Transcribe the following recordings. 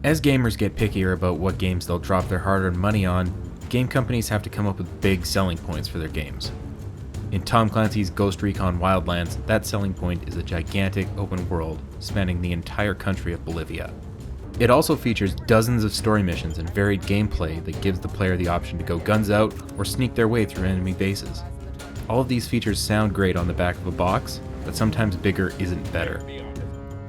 As gamers get pickier about what games they'll drop their hard-earned money on, game companies have to come up with big selling points for their games. In Tom Clancy's Ghost Recon Wildlands, that selling point is a gigantic open world spanning the entire country of Bolivia. It also features dozens of story missions and varied gameplay that gives the player the option to go guns out or sneak their way through enemy bases. All of these features sound great on the back of a box, but sometimes bigger isn't better.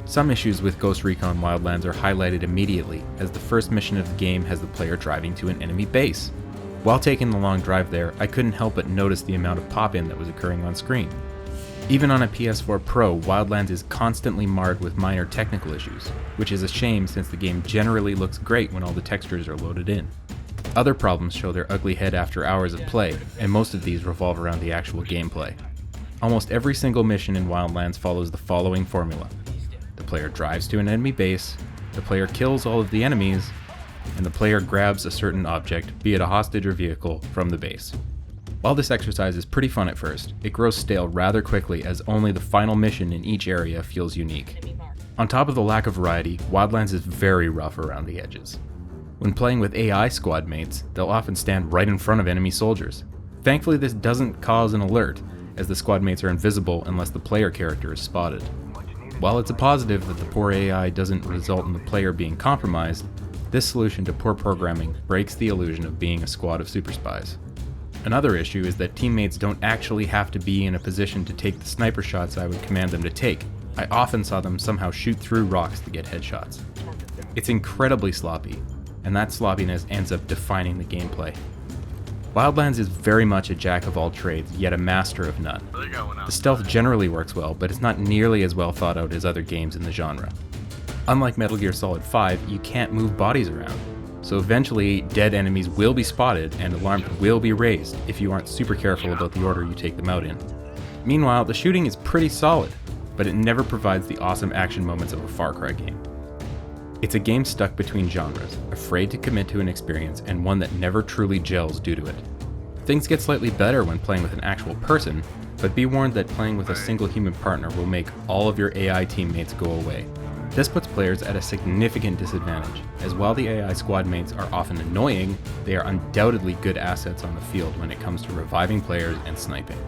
Some issues with Ghost Recon Wildlands are highlighted immediately, as the first mission of the game has the player driving to an enemy base. While taking the long drive there, I couldn't help but notice the amount of pop-in that was occurring on screen. Even on a PS4 Pro, Wildlands is constantly marred with minor technical issues, which is a shame since the game generally looks great when all the textures are loaded in. Other problems show their ugly head after hours of play, and most of these revolve around the actual gameplay. Almost every single mission in Wildlands follows the following formula. The player drives to an enemy base, the player kills all of the enemies, and the player grabs a certain object, be it a hostage or vehicle, from the base. While this exercise is pretty fun at first, it grows stale rather quickly as only the final mission in each area feels unique. On top of the lack of variety, Wildlands is very rough around the edges. When playing with AI squad mates, they'll often stand right in front of enemy soldiers. Thankfully, this doesn't cause an alert, as the squad mates are invisible unless the player character is spotted. While it's a positive that the poor AI doesn't result in the player being compromised, this solution to poor programming breaks the illusion of being a squad of super spies. Another issue is that teammates don't actually have to be in a position to take the sniper shots I would command them to take. I often saw them somehow shoot through rocks to get headshots. It's incredibly sloppy, and that sloppiness ends up defining the gameplay. Wildlands is very much a jack of all trades, yet a master of none. The stealth generally works well, but it's not nearly as well thought out as other games in the genre. Unlike Metal Gear Solid 5, you can't move bodies around, so eventually dead enemies will be spotted and alarms will be raised if you aren't super careful about the order you take them out in. Meanwhile, the shooting is pretty solid, but it never provides the awesome action moments of a Far Cry game. It's a game stuck between genres, afraid to commit to an experience and one that never truly gels due to it. Things get slightly better when playing with an actual person, but be warned that playing with a single human partner will make all of your AI teammates go away. This puts players at a significant disadvantage, as while the AI squad mates are often annoying, they are undoubtedly good assets on the field when it comes to reviving players and sniping.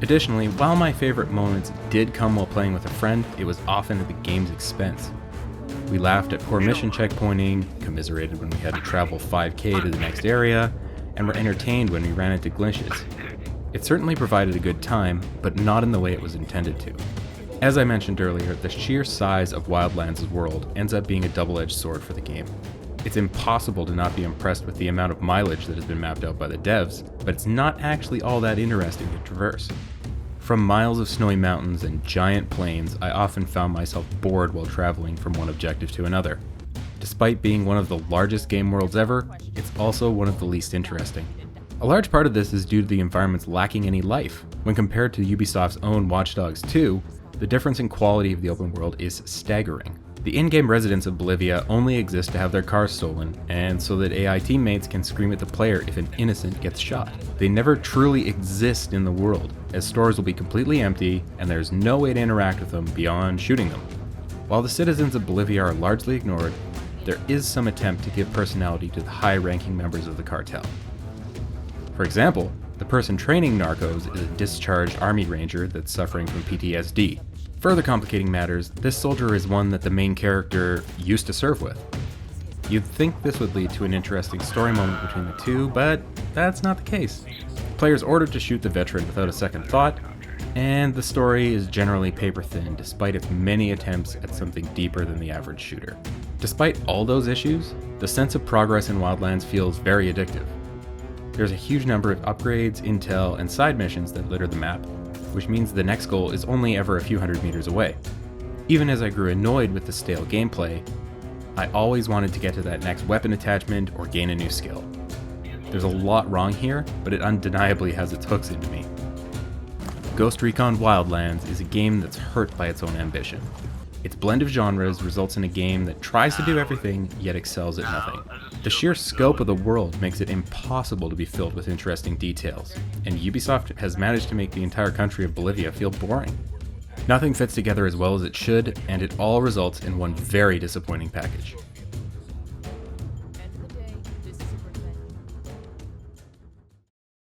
Additionally, while my favorite moments did come while playing with a friend, it was often at the game's expense. We laughed at poor mission checkpointing, commiserated when we had to travel 5K to the next area, and were entertained when we ran into glitches. It certainly provided a good time, but not in the way it was intended to. As I mentioned earlier, the sheer size of Wildlands' world ends up being a double-edged sword for the game. It's impossible to not be impressed with the amount of mileage that has been mapped out by the devs, but it's not actually all that interesting to traverse. From miles of snowy mountains and giant plains, I often found myself bored while traveling from one objective to another. Despite being one of the largest game worlds ever, it's also one of the least interesting. A large part of this is due to the environments lacking any life. When compared to Ubisoft's own Watch Dogs 2, the difference in quality of the open world is staggering. The in-game residents of Bolivia only exist to have their cars stolen, and so that AI teammates can scream at the player if an innocent gets shot. They never truly exist in the world, as stores will be completely empty, and there's no way to interact with them beyond shooting them. While the citizens of Bolivia are largely ignored, there is some attempt to give personality to the high-ranking members of the cartel. For example, the person training narcos is a discharged army ranger that's suffering from PTSD. Further complicating matters, this soldier is one that the main character used to serve with. You'd think this would lead to an interesting story moment between the two, but that's not the case. The player is ordered to shoot the veteran without a second thought, and the story is generally paper thin despite its many attempts at something deeper than the average shooter. Despite all those issues, the sense of progress in Wildlands feels very addictive. There's a huge number of upgrades, intel, and side missions that litter the map, which means the next goal is only ever a few hundred meters away. Even as I grew annoyed with the stale gameplay, I always wanted to get to that next weapon attachment or gain a new skill. There's a lot wrong here, but it undeniably has its hooks into me. Ghost Recon Wildlands is a game that's hurt by its own ambition. Its blend of genres results in a game that tries to do everything, yet excels at nothing. The sheer scope of the world makes it impossible to be filled with interesting details, and Ubisoft has managed to make the entire country of Bolivia feel boring. Nothing fits together as well as it should, and it all results in one very disappointing package.